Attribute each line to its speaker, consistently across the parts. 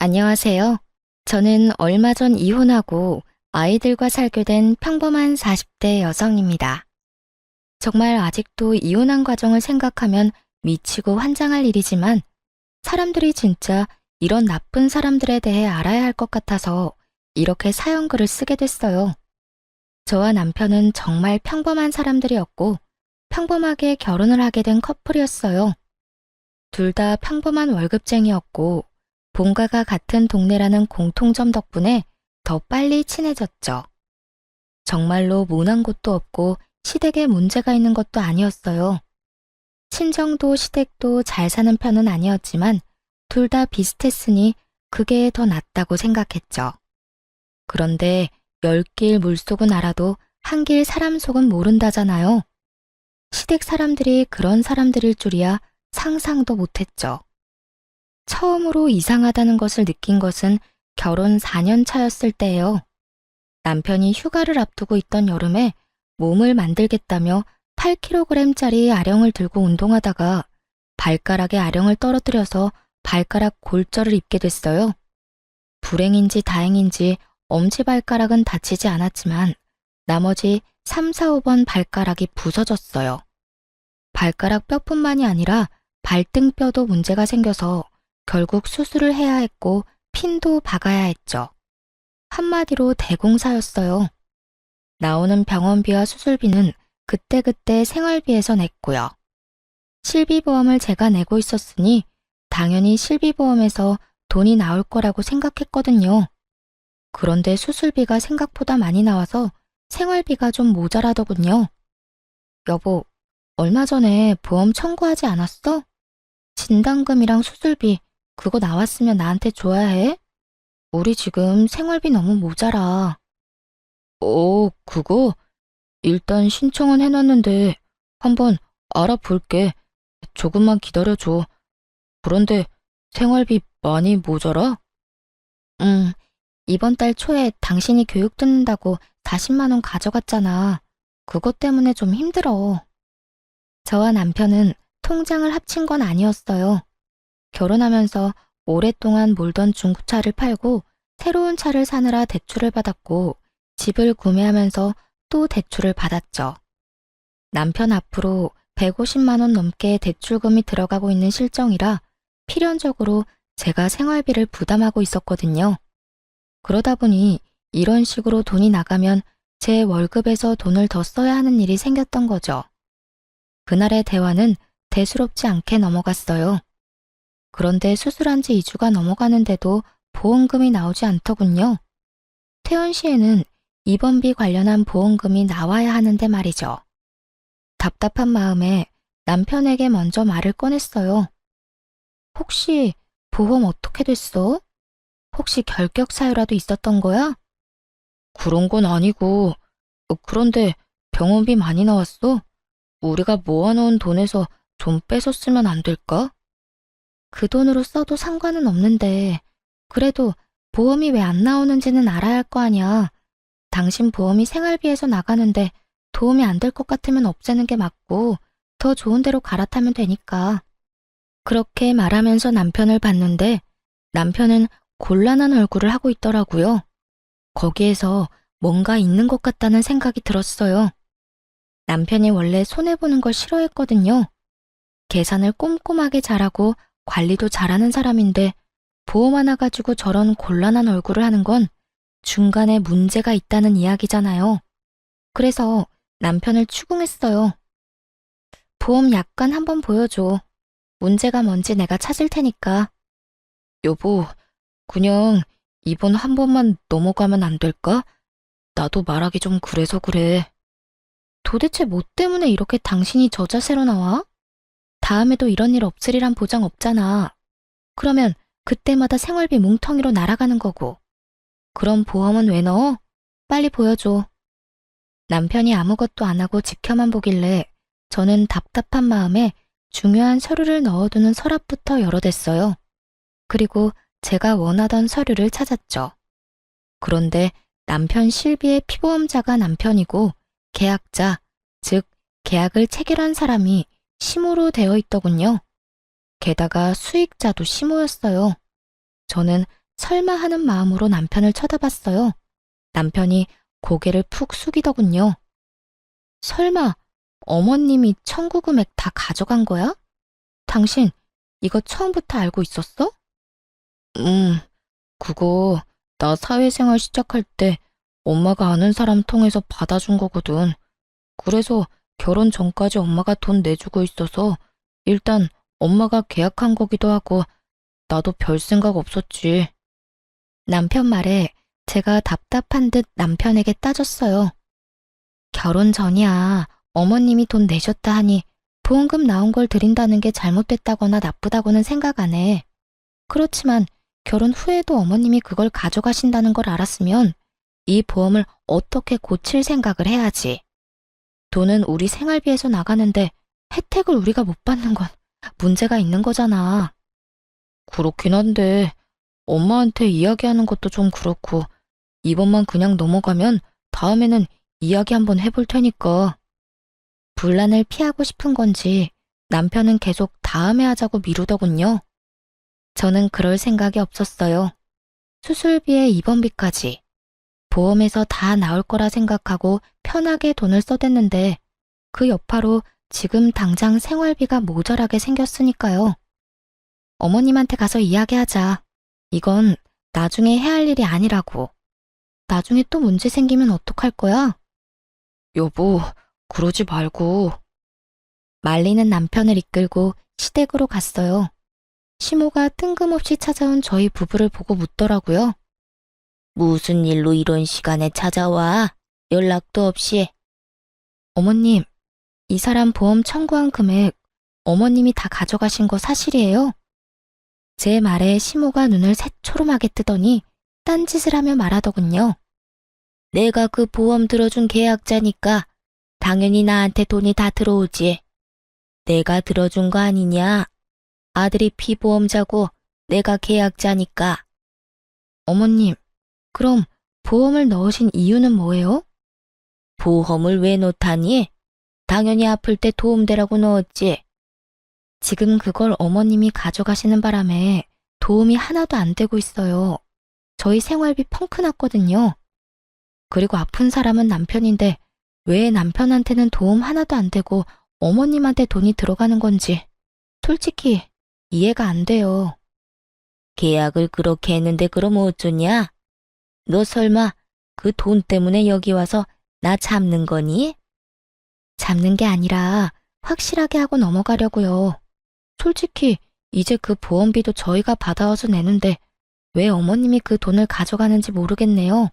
Speaker 1: 안녕하세요. 저는 얼마 전 이혼하고 아이들과 살게 된 평범한 40대 여성입니다. 정말 아직도 이혼한 과정을 생각하면 미치고 환장할 일이지만 사람들이 진짜 이런 나쁜 사람들에 대해 알아야 할 것 같아서 이렇게 사연글을 쓰게 됐어요. 저와 남편은 정말 평범한 사람들이었고 평범하게 결혼을 하게 된 커플이었어요. 둘 다 평범한 월급쟁이였고 본가가 같은 동네라는 공통점 덕분에 더 빨리 친해졌죠. 정말로 모난 곳도 없고 시댁에 문제가 있는 것도 아니었어요. 친정도 시댁도 잘 사는 편은 아니었지만 둘 다 비슷했으니 그게 더 낫다고 생각했죠. 그런데 10길 물속은 알아도 한 길 사람 속은 모른다잖아요. 시댁 사람들이 그런 사람들일 줄이야 상상도 못했죠. 처음으로 이상하다는 것을 느낀 것은 결혼 4년 차였을 때예요. 남편이 휴가를 앞두고 있던 여름에 몸을 만들겠다며 8kg짜리 아령을 들고 운동하다가 발가락에 아령을 떨어뜨려서 발가락 골절을 입게 됐어요. 불행인지 다행인지 엄지발가락은 다치지 않았지만 나머지 3, 4, 5번 발가락이 부서졌어요. 발가락 뼈뿐만이 아니라 발등뼈도 문제가 생겨서 결국 수술을 해야 했고 핀도 박아야 했죠. 한마디로 대공사였어요. 나오는 병원비와 수술비는 그때그때 생활비에서 냈고요. 실비보험을 제가 내고 있었으니 당연히 실비보험에서 돈이 나올 거라고 생각했거든요. 그런데 수술비가 생각보다 많이 나와서 생활비가 좀 모자라더군요. 여보, 얼마 전에 보험 청구하지 않았어? 진단금이랑 수술비 그거 나왔으면 나한테 줘야 해? 우리 지금 생활비 너무 모자라. 그거? 일단 신청은 해놨는데 한번 알아볼게. 조금만 기다려줘. 그런데 생활비 많이 모자라? 응, 이번 달 초에 당신이 교육 듣는다고 40만 원 가져갔잖아. 그것 때문에 좀 힘들어. 저와 남편은 통장을 합친 건 아니었어요. 결혼하면서 오랫동안 몰던 중고차를 팔고 새로운 차를 사느라 대출을 받았고 집을 구매하면서 또 대출을 받았죠. 남편 앞으로 150만 원 넘게 대출금이 들어가고 있는 실정이라 필연적으로 제가 생활비를 부담하고 있었거든요. 그러다 보니 이런 식으로 돈이 나가면 제 월급에서 돈을 더 써야 하는 일이 생겼던 거죠. 그날의 대화는 대수롭지 않게 넘어갔어요. 그런데 수술한 지 2주가 넘어가는데도 보험금이 나오지 않더군요. 퇴원 시에는 입원비 관련한 보험금이 나와야 하는데 말이죠. 답답한 마음에 남편에게 먼저 말을 꺼냈어요. 혹시 보험 어떻게 됐어? 혹시 결격 사유라도 있었던 거야? 그런 건 아니고, 그런데 병원비 많이 나왔어? 우리가 모아놓은 돈에서 좀 뺏어 쓰면 안 될까? 그 돈으로 써도 상관은 없는데 그래도 보험이 왜 안 나오는지는 알아야 할 거 아니야. 당신 보험이 생활비에서 나가는데 도움이 안 될 것 같으면 없애는 게 맞고 더 좋은 데로 갈아타면 되니까. 그렇게 말하면서 남편을 봤는데 남편은 곤란한 얼굴을 하고 있더라고요. 거기에서 뭔가 있는 것 같다는 생각이 들었어요. 남편이 원래 손해보는 걸 싫어했거든요. 계산을 꼼꼼하게 잘하고 관리도 잘하는 사람인데 보험 하나 가지고 저런 곤란한 얼굴을 하는 건 중간에 문제가 있다는 이야기잖아요. 그래서 남편을 추궁했어요. 보험 약관 한번 보여줘. 문제가 뭔지 내가 찾을 테니까. 여보, 그냥 이번 한 번만 넘어가면 안 될까? 나도 말하기 좀 그래서 그래. 도대체 뭐 때문에 이렇게 당신이 저 자세로 나와? 다음에도 이런 일 없으리란 보장 없잖아. 그러면 그때마다 생활비 뭉텅이로 날아가는 거고. 그럼 보험은 왜 넣어? 빨리 보여줘. 남편이 아무것도 안 하고 지켜만 보길래 저는 답답한 마음에 중요한 서류를 넣어두는 서랍부터 열어댔어요. 그리고 제가 원하던 서류를 찾았죠. 그런데 남편 실비의 피보험자가 남편이고 계약자, 즉 계약을 체결한 사람이 시모로 되어 있더군요. 게다가 수익자도 시모였어요. 저는 설마 하는 마음으로 남편을 쳐다봤어요. 남편이 고개를 푹 숙이더군요. 설마 어머님이 청구 금액 다 가져간 거야? 당신 이거 처음부터 알고 있었어? 그거 나 사회생활 시작할 때 엄마가 아는 사람 통해서 받아준 거거든. 그래서 결혼 전까지 엄마가 돈 내주고 있어서 일단 엄마가 계약한 거기도 하고 나도 별 생각 없었지. 남편 말에 제가 답답한 듯 남편에게 따졌어요. 결혼 전이야. 어머님이 돈 내셨다 하니 보험금 나온 걸 드린다는 게 잘못됐다거나 나쁘다고는 생각 안 해. 그렇지만 결혼 후에도 어머님이 그걸 가져가신다는 걸 알았으면 이 보험을 어떻게 고칠 생각을 해야지. 돈은 우리 생활비에서 나가는데 혜택을 우리가 못 받는 건 문제가 있는 거잖아. 그렇긴 한데 엄마한테 이야기하는 것도 좀 그렇고 이번만 그냥 넘어가면 다음에는 이야기 한번 해볼 테니까. 분란을 피하고 싶은 건지 남편은 계속 다음에 하자고 미루더군요. 저는 그럴 생각이 없었어요. 수술비에 입원비까지 보험에서 다 나올 거라 생각하고 편하게 돈을 써댔는데 그 여파로 지금 당장 생활비가 모자라게 생겼으니까요. 어머님한테 가서 이야기하자. 이건 나중에 해야 할 일이 아니라고. 나중에 또 문제 생기면 어떡할 거야? 여보, 그러지 말고. 말리는 남편을 이끌고 시댁으로 갔어요. 시모가 뜬금없이 찾아온 저희 부부를 보고 묻더라고요. 무슨 일로 이런 시간에 찾아와? 연락도 없이. 어머님, 이 사람 보험 청구한 금액 어머님이 다 가져가신 거 사실이에요? 제 말에 시모가 눈을 새초롬하게 뜨더니 딴짓을 하며 말하더군요. 내가 그 보험 들어준 계약자니까 당연히 나한테 돈이 다 들어오지. 내가 들어준 거 아니냐? 아들이 피보험자고 내가 계약자니까. 어머님, 그럼 보험을 넣으신 이유는 뭐예요? 보험을 왜 넣다니? 당연히 아플 때 도움되라고 넣었지. 지금 그걸 어머님이 가져가시는 바람에 도움이 하나도 안 되고 있어요. 저희 생활비 펑크 났거든요. 그리고 아픈 사람은 남편인데 왜 남편한테는 도움 하나도 안 되고 어머님한테 돈이 들어가는 건지 솔직히 이해가 안 돼요. 계약을 그렇게 했는데 그럼 어쩌냐? 너 설마 그 돈 때문에 여기 와서 나 잡는 거니? 잡는 게 아니라 확실하게 하고 넘어가려고요. 솔직히 이제 그 보험비도 저희가 받아와서 내는데 왜 어머님이 그 돈을 가져가는지 모르겠네요.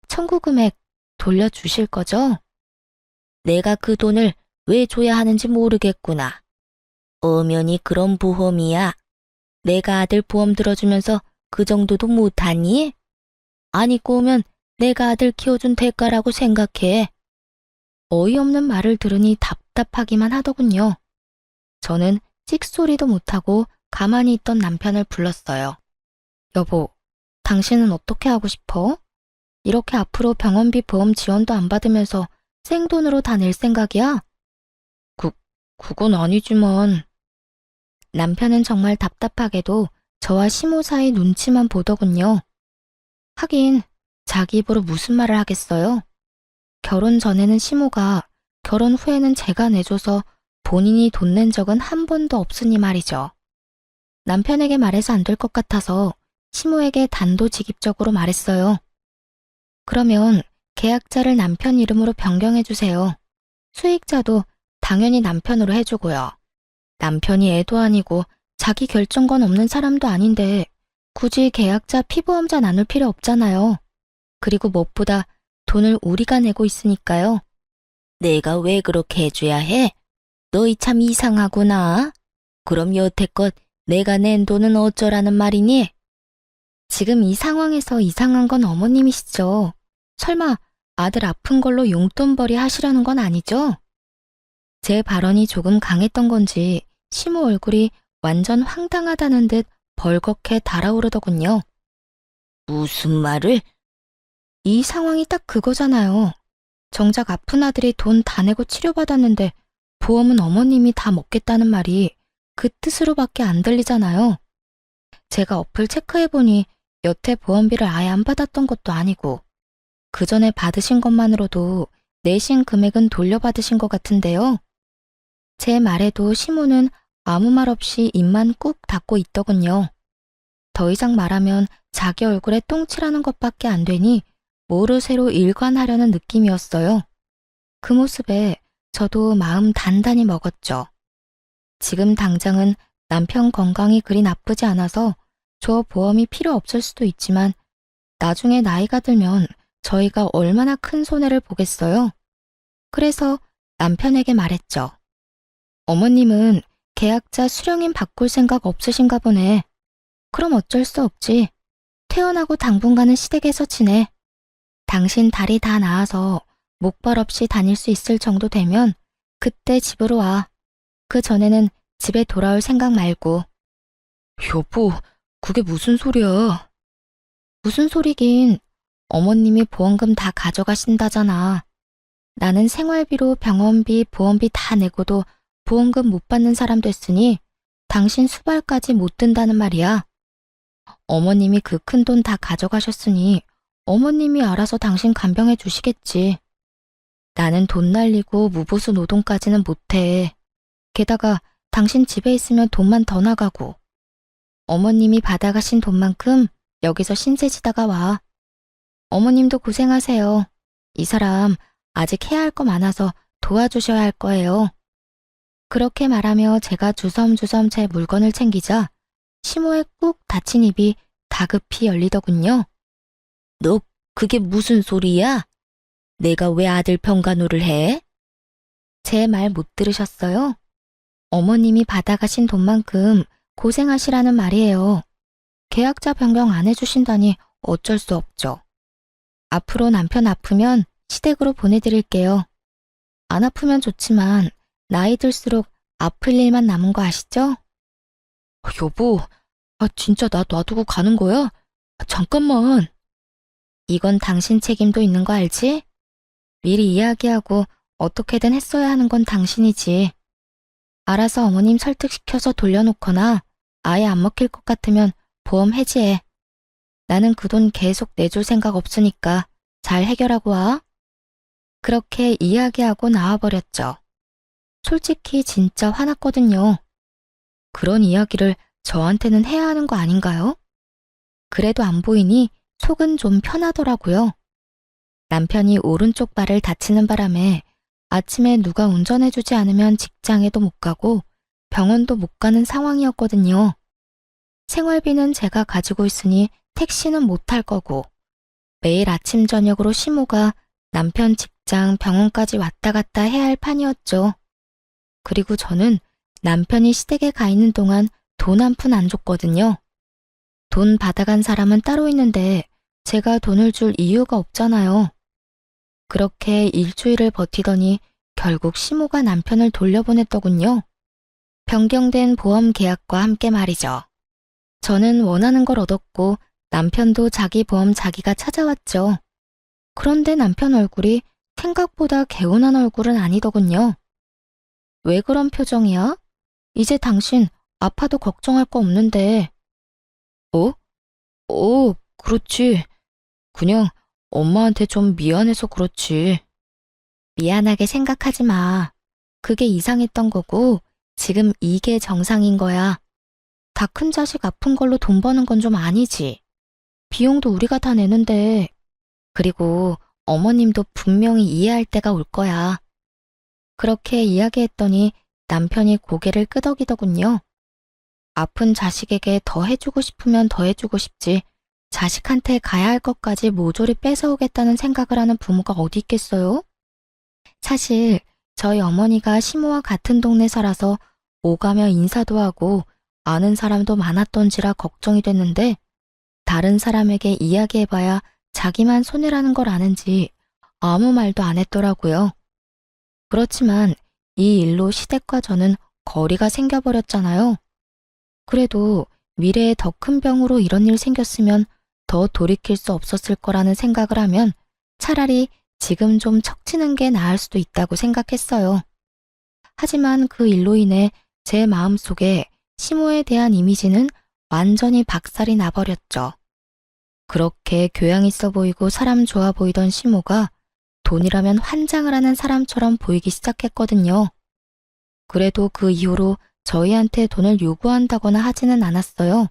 Speaker 1: 청구 금액 돌려주실 거죠? 내가 그 돈을 왜 줘야 하는지 모르겠구나. 엄연히 그런 보험이야. 내가 아들 보험 들어주면서 그 정도도 못하니? 아니 꼬우면 내가 아들 키워준 대가라고 생각해. 어이없는 말을 들으니 답답하기만 하더군요. 저는 찍소리도 못하고 가만히 있던 남편을 불렀어요. 여보, 당신은 어떻게 하고 싶어? 이렇게 앞으로 병원비 보험 지원도 안 받으면서 생돈으로 다 낼 생각이야? 그건 아니지만. 남편은 정말 답답하게도 저와 시모 사이 눈치만 보더군요. 하긴 자기 입으로 무슨 말을 하겠어요? 결혼 전에는 시모가, 결혼 후에는 제가 내줘서 본인이 돈 낸 적은 한 번도 없으니 말이죠. 남편에게 말해서 안 될 것 같아서 시모에게 단도직입적으로 말했어요. 그러면 계약자를 남편 이름으로 변경해주세요. 수익자도 당연히 남편으로 해주고요. 남편이 애도 아니고 자기 결정권 없는 사람도 아닌데 굳이 계약자 피보험자 나눌 필요 없잖아요. 그리고 무엇보다 돈을 우리가 내고 있으니까요. 내가 왜 그렇게 해줘야 해? 너희 참 이상하구나. 그럼 여태껏 내가 낸 돈은 어쩌라는 말이니? 지금 이 상황에서 이상한 건 어머님이시죠. 설마 아들 아픈 걸로 용돈벌이 하시려는 건 아니죠? 제 발언이 조금 강했던 건지 시모 얼굴이 완전 황당하다는 듯 벌겋게 달아오르더군요. 무슨 말을? 이 상황이 딱 그거잖아요. 정작 아픈 아들이 돈 다 내고 치료받았는데 보험은 어머님이 다 먹겠다는 말이 그 뜻으로밖에 안 들리잖아요. 제가 어플 체크해보니 여태 보험비를 아예 안 받았던 것도 아니고 그 전에 받으신 것만으로도 내신 금액은 돌려받으신 것 같은데요. 제 말에도 시모는 아무 말 없이 입만 꾹 닫고 있더군요. 더 이상 말하면 자기 얼굴에 똥칠하는 것밖에 안 되니 뭐를 새로 일관하려는 느낌이었어요. 그 모습에 저도 마음 단단히 먹었죠. 지금 당장은 남편 건강이 그리 나쁘지 않아서 저 보험이 필요 없을 수도 있지만 나중에 나이가 들면 저희가 얼마나 큰 손해를 보겠어요. 그래서 남편에게 말했죠. 어머님은 계약자 수령인 바꿀 생각 없으신가 보네. 그럼 어쩔 수 없지. 퇴원하고 당분간은 시댁에서 지내. 당신 다리 다 나아서 목발 없이 다닐 수 있을 정도 되면 그때 집으로 와. 그 전에는 집에 돌아올 생각 말고. 여보, 그게 무슨 소리야? 무슨 소리긴. 어머님이 보험금 다 가져가신다잖아. 나는 생활비로 병원비, 보험비 다 내고도 보험금 못 받는 사람 됐으니 당신 수발까지 못 든다는 말이야. 어머님이 그 큰 돈 다 가져가셨으니 어머님이 알아서 당신 간병해 주시겠지. 나는 돈 날리고 무보수 노동까지는 못해. 게다가 당신 집에 있으면 돈만 더 나가고. 어머님이 받아가신 돈만큼 여기서 신세지다가 와. 어머님도 고생하세요. 이 사람 아직 해야 할 거 많아서 도와주셔야 할 거예요. 그렇게 말하며 제가 주섬주섬 제 물건을 챙기자 시모의 꾹 닫힌 입이 다급히 열리더군요. 너 그게 무슨 소리야? 내가 왜 아들 병간호를 해? 제 말 못 들으셨어요? 어머님이 받아가신 돈만큼 고생하시라는 말이에요. 계약자 변경 안 해주신다니 어쩔 수 없죠. 앞으로 남편 아프면 시댁으로 보내드릴게요. 안 아프면 좋지만 나이 들수록 아플 일만 남은 거 아시죠? 여보, 진짜 나 놔두고 가는 거야? 잠깐만. 이건 당신 책임도 있는 거 알지? 미리 이야기하고 어떻게든 했어야 하는 건 당신이지. 알아서 어머님 설득시켜서 돌려놓거나 아예 안 먹힐 것 같으면 보험 해지해. 나는 그 돈 계속 내줄 생각 없으니까 잘 해결하고 와. 그렇게 이야기하고 나와버렸죠. 솔직히 진짜 화났거든요. 그런 이야기를 저한테는 해야 하는 거 아닌가요? 그래도 안 보이니 속은 좀 편하더라고요. 남편이 오른쪽 발을 다치는 바람에 아침에 누가 운전해주지 않으면 직장에도 못 가고 병원도 못 가는 상황이었거든요. 생활비는 제가 가지고 있으니 택시는 못 탈 거고 매일 아침 저녁으로 시모가 남편 직장 병원까지 왔다 갔다 해야 할 판이었죠. 그리고 저는 남편이 시댁에 가 있는 동안 돈 한 푼 안 줬거든요. 돈 받아간 사람은 따로 있는데 제가 돈을 줄 이유가 없잖아요. 그렇게 일주일을 버티더니 결국 시모가 남편을 돌려보냈더군요. 변경된 보험 계약과 함께 말이죠. 저는 원하는 걸 얻었고 남편도 자기 보험 자기가 찾아왔죠. 그런데 남편 얼굴이 생각보다 개운한 얼굴은 아니더군요. 왜 그런 표정이야? 이제 당신 아파도 걱정할 거 없는데. 그렇지. 그냥 엄마한테 좀 미안해서 그렇지. 미안하게 생각하지 마. 그게 이상했던 거고 지금 이게 정상인 거야. 다 큰 자식 아픈 걸로 돈 버는 건 좀 아니지. 비용도 우리가 다 내는데. 그리고 어머님도 분명히 이해할 때가 올 거야. 그렇게 이야기했더니 남편이 고개를 끄덕이더군요. 아픈 자식에게 더 해주고 싶으면 더 해주고 싶지. 자식한테 가야 할 것까지 모조리 뺏어오겠다는 생각을 하는 부모가 어디 있겠어요? 사실 저희 어머니가 시모와 같은 동네 살아서 오가며 인사도 하고 아는 사람도 많았던지라 걱정이 됐는데 다른 사람에게 이야기해봐야 자기만 손해라는 걸 아는지 아무 말도 안 했더라고요. 그렇지만 이 일로 시댁과 저는 거리가 생겨버렸잖아요. 그래도 미래에 더 큰 병으로 이런 일 생겼으면 더 돌이킬 수 없었을 거라는 생각을 하면 차라리 지금 좀 척치는 게 나을 수도 있다고 생각했어요. 하지만 그 일로 인해 제 마음속에 시모에 대한 이미지는 완전히 박살이 나버렸죠. 그렇게 교양 있어 보이고 사람 좋아 보이던 시모가 돈이라면 환장을 하는 사람처럼 보이기 시작했거든요. 그래도 그 이후로 저희한테 돈을 요구한다거나 하지는 않았어요.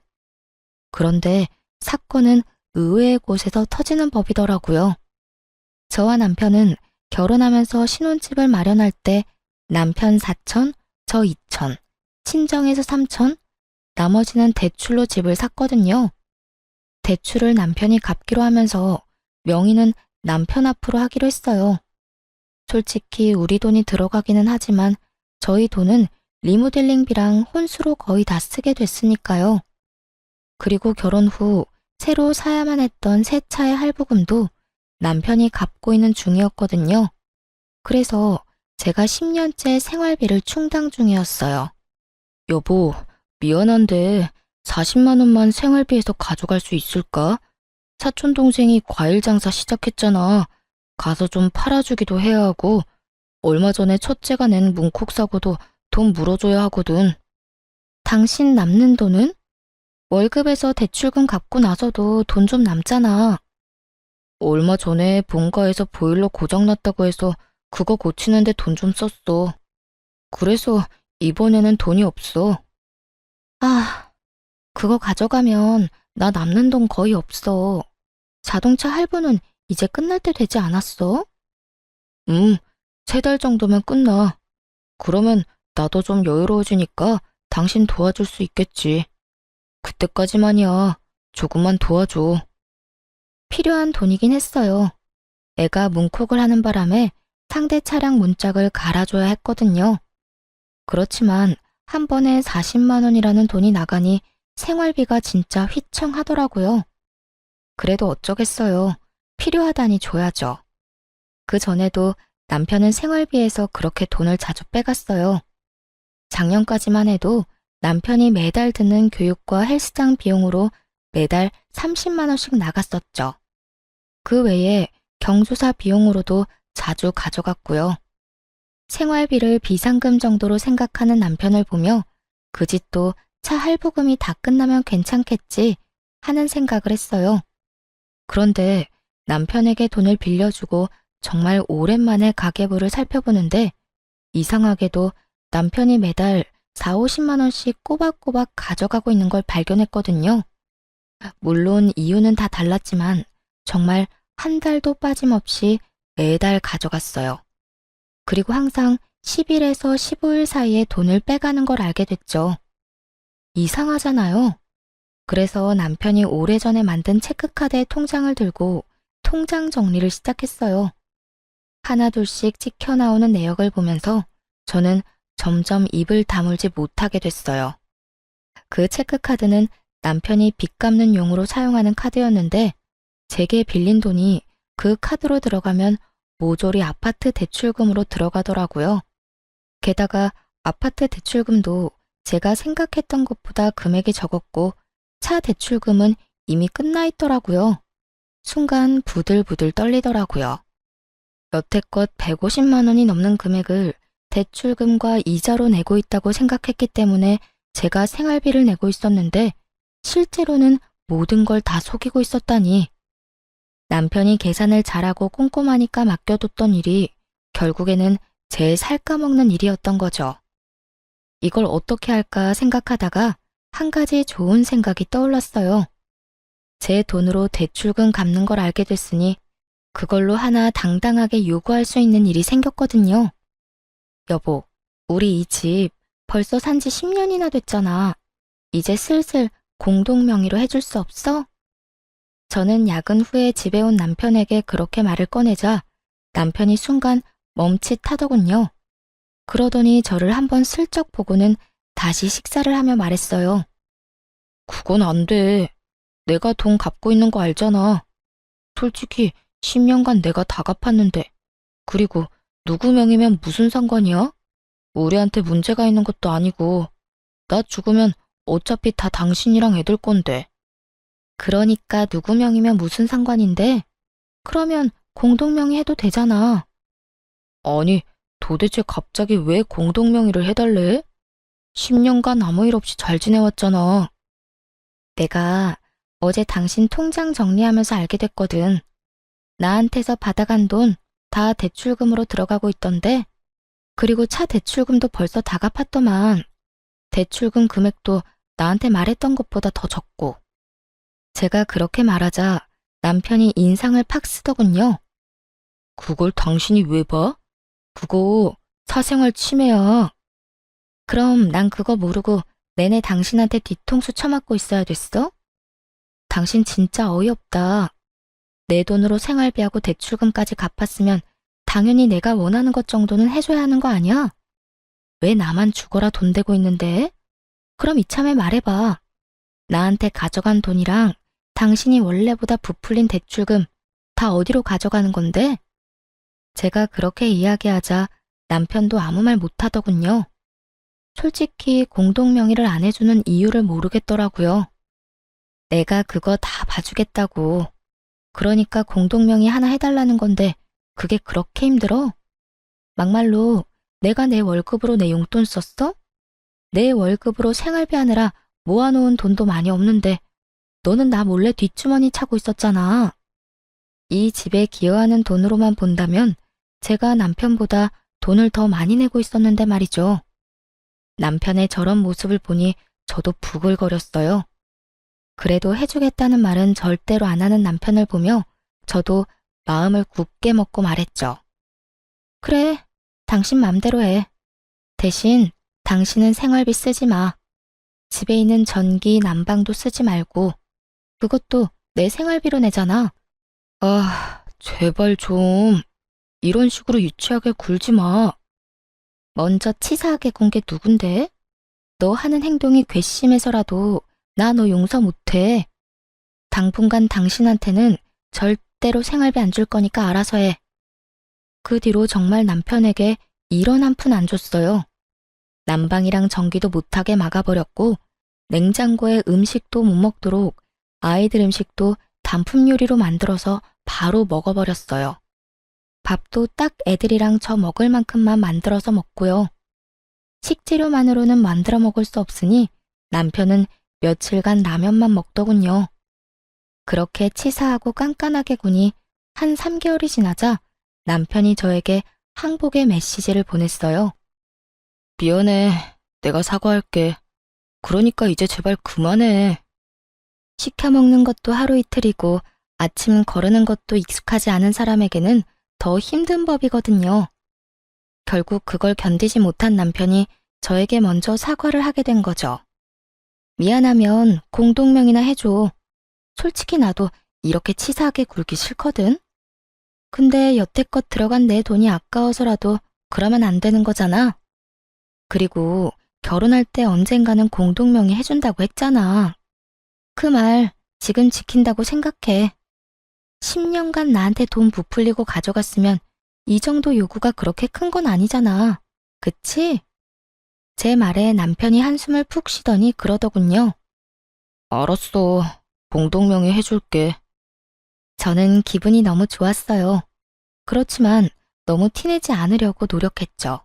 Speaker 1: 그런데 사건은 의외의 곳에서 터지는 법이더라고요. 저와 남편은 결혼하면서 신혼집을 마련할 때 남편 4천, 저 2천, 친정에서 3천, 나머지는 대출로 집을 샀거든요. 대출을 남편이 갚기로 하면서 명의는 남편 앞으로 하기로 했어요. 솔직히 우리 돈이 들어가기는 하지만 저희 돈은 리모델링비랑 혼수로 거의 다 쓰게 됐으니까요. 그리고 결혼 후 새로 사야만 했던 새 차의 할부금도 남편이 갚고 있는 중이었거든요. 그래서 제가 10년째 생활비를 충당 중이었어요. 여보, 미안한데 40만 원만 생활비에서 가져갈 수 있을까? 사촌 동생이 과일 장사 시작했잖아. 가서 좀 팔아주기도 해야 하고 얼마 전에 첫째가 낸 문콕 사고도 돈 물어줘야 하거든. 당신 남는 돈은? 월급에서 대출금 갚고 나서도 돈 좀 남잖아. 얼마 전에 본가에서 보일러 고장났다고 해서 그거 고치는데 돈 좀 썼어. 그래서 이번에는 돈이 없어. 아, 그거 가져가면 나 남는 돈 거의 없어. 자동차 할부는 이제 끝날 때 되지 않았어? 3달 정도면 끝나. 그러면 나도 좀 여유로워지니까 당신 도와줄 수 있겠지. 그때까지만이야. 조금만 도와줘. 필요한 돈이긴 했어요. 애가 문콕을 하는 바람에 상대 차량 문짝을 갈아줘야 했거든요. 그렇지만 한 번에 40만 원이라는 돈이 나가니 생활비가 진짜 휘청하더라고요. 그래도 어쩌겠어요. 필요하다니 줘야죠. 그 전에도 남편은 생활비에서 그렇게 돈을 자주 빼갔어요. 작년까지만 해도 남편이 매달 드는 교육과 헬스장 비용으로 매달 30만 원씩 나갔었죠. 그 외에 경조사 비용으로도 자주 가져갔고요. 생활비를 비상금 정도로 생각하는 남편을 보며 그 집도 차 할부금이 다 끝나면 괜찮겠지 하는 생각을 했어요. 그런데 남편에게 돈을 빌려주고 정말 오랜만에 가계부를 살펴보는데 이상하게도 남편이 매달 4, 50만 원씩 꼬박꼬박 가져가고 있는 걸 발견했거든요. 물론 이유는 다 달랐지만 정말 한 달도 빠짐없이 매달 가져갔어요. 그리고 항상 10일에서 15일 사이에 돈을 빼가는 걸 알게 됐죠. 이상하잖아요. 그래서 남편이 오래전에 만든 체크카드의 통장을 들고 통장 정리를 시작했어요. 하나둘씩 찍혀 나오는 내역을 보면서 저는 점점 입을 다물지 못하게 됐어요. 그 체크카드는 남편이 빚 갚는 용으로 사용하는 카드였는데 제게 빌린 돈이 그 카드로 들어가면 모조리 아파트 대출금으로 들어가더라고요. 게다가 아파트 대출금도 제가 생각했던 것보다 금액이 적었고 차 대출금은 이미 끝나 있더라고요. 순간 부들부들 떨리더라고요. 여태껏 150만 원이 넘는 금액을 대출금과 이자로 내고 있다고 생각했기 때문에 제가 생활비를 내고 있었는데 실제로는 모든 걸 다 속이고 있었다니. 남편이 계산을 잘하고 꼼꼼하니까 맡겨뒀던 일이 결국에는 제 살까먹는 일이었던 거죠. 이걸 어떻게 할까 생각하다가 한 가지 좋은 생각이 떠올랐어요. 제 돈으로 대출금 갚는 걸 알게 됐으니 그걸로 하나 당당하게 요구할 수 있는 일이 생겼거든요. 여보, 우리 이 집 벌써 산지 10년이나 됐잖아. 이제 슬슬 공동 명의로 해줄 수 없어? 저는 야근 후에 집에 온 남편에게 그렇게 말을 꺼내자 남편이 순간 멈칫하더군요. 그러더니 저를 한번 슬쩍 보고는 다시 식사를 하며 말했어요. 그건 안 돼. 내가 돈 갚고 있는 거 알잖아. 솔직히 10년간 내가 다 갚았는데. 그리고 누구 명의면 무슨 상관이야? 우리한테 문제가 있는 것도 아니고. 나 죽으면 어차피 다 당신이랑 애들 건데. 그러니까 누구 명의면 무슨 상관인데? 그러면 공동명의 해도 되잖아. 아니, 도대체 갑자기 왜 공동명의를 해달래? 10년간 아무 일 없이 잘 지내왔잖아. 내가 어제 당신 통장 정리하면서 알게 됐거든. 나한테서 받아간 돈 다 대출금으로 들어가고 있던데, 그리고 차 대출금도 벌써 다 갚았더만. 대출금 금액도 나한테 말했던 것보다 더 적고. 제가 그렇게 말하자 남편이 인상을 팍 쓰더군요. 그걸 당신이 왜 봐? 그거 사생활 침해야. 그럼 난 그거 모르고 내내 당신한테 뒤통수 쳐맞고 있어야 됐어? 당신 진짜 어이없다. 내 돈으로 생활비하고 대출금까지 갚았으면 당연히 내가 원하는 것 정도는 해줘야 하는 거 아니야? 왜 나만 죽어라 돈 대고 있는데? 그럼 이참에 말해봐. 나한테 가져간 돈이랑 당신이 원래보다 부풀린 대출금 다 어디로 가져가는 건데? 제가 그렇게 이야기하자 남편도 아무 말 못하더군요. 솔직히 공동명의를 안 해주는 이유를 모르겠더라고요. 내가 그거 다 봐주겠다고. 그러니까 공동명의 하나 해달라는 건데 그게 그렇게 힘들어? 막말로 내가 내 월급으로 내 용돈 썼어? 내 월급으로 생활비 하느라 모아놓은 돈도 많이 없는데 너는 나 몰래 뒷주머니 차고 있었잖아. 이 집에 기여하는 돈으로만 본다면 제가 남편보다 돈을 더 많이 내고 있었는데 말이죠. 남편의 저런 모습을 보니 저도 부글거렸어요. 그래도 해주겠다는 말은 절대로 안 하는 남편을 보며 저도 마음을 굳게 먹고 말했죠. 그래, 당신 맘대로 해. 대신 당신은 생활비 쓰지 마. 집에 있는 전기, 난방도 쓰지 말고. 그것도 내 생활비로 내잖아. 아, 제발 좀. 이런 식으로 유치하게 굴지 마. 먼저 치사하게 군 게 누군데? 너 하는 행동이 괘씸해서라도 나 너 용서 못해. 당분간 당신한테는 절대로 생활비 안 줄 거니까 알아서 해. 그 뒤로 정말 남편에게 1원 한 푼 안 줬어요. 난방이랑 전기도 못하게 막아버렸고 냉장고에 음식도 못 먹도록 아이들 음식도 단품 요리로 만들어서 바로 먹어버렸어요. 밥도 딱 애들이랑 저 먹을 만큼만 만들어서 먹고요. 식재료만으로는 만들어 먹을 수 없으니 남편은 며칠간 라면만 먹더군요. 그렇게 치사하고 깐깐하게 구니 한 3개월이 지나자 남편이 저에게 항복의 메시지를 보냈어요. 미안해. 내가 사과할게. 그러니까 이제 제발 그만해. 시켜 먹는 것도 하루 이틀이고 아침 거르는 것도 익숙하지 않은 사람에게는 더 힘든 법이거든요. 결국 그걸 견디지 못한 남편이 저에게 먼저 사과를 하게 된 거죠. 미안하면 공동명의나 해줘. 솔직히 나도 이렇게 치사하게 굴기 싫거든. 근데 여태껏 들어간 내 돈이 아까워서라도 그러면 안 되는 거잖아. 그리고 결혼할 때 언젠가는 공동명의 해준다고 했잖아. 그 말 지금 지킨다고 생각해. 10년간 나한테 돈 부풀리고 가져갔으면 이 정도 요구가 그렇게 큰 건 아니잖아. 그치? 제 말에 남편이 한숨을 푹 쉬더니 그러더군요. 알았어. 공동명의 해줄게. 저는 기분이 너무 좋았어요. 그렇지만 너무 티내지 않으려고 노력했죠.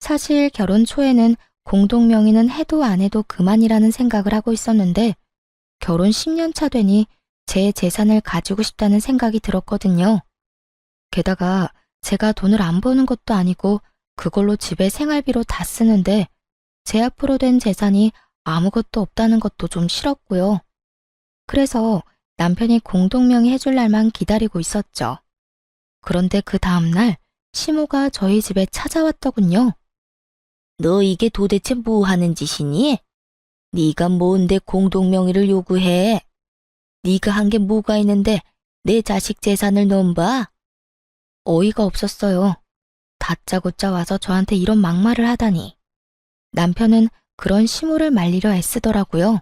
Speaker 1: 사실 결혼 초에는 공동명의는 해도 안 해도 그만이라는 생각을 하고 있었는데 결혼 10년 차 되니 제 재산을 가지고 싶다는 생각이 들었거든요. 게다가 제가 돈을 안 버는 것도 아니고 그걸로 집에 생활비로 다 쓰는데 제 앞으로 된 재산이 아무것도 없다는 것도 좀 싫었고요. 그래서 남편이 공동명의 해줄 날만 기다리고 있었죠. 그런데 그 다음날 시모가 저희 집에 찾아왔더군요. 너 이게 도대체 뭐 하는 짓이니? 네가 뭔데 공동명의를 요구해? 네가 한 게 뭐가 있는데 내 자식 재산을 넘봐? 어이가 없었어요. 다짜고짜 와서 저한테 이런 막말을 하다니. 남편은 그런 시모를 말리려 애쓰더라고요.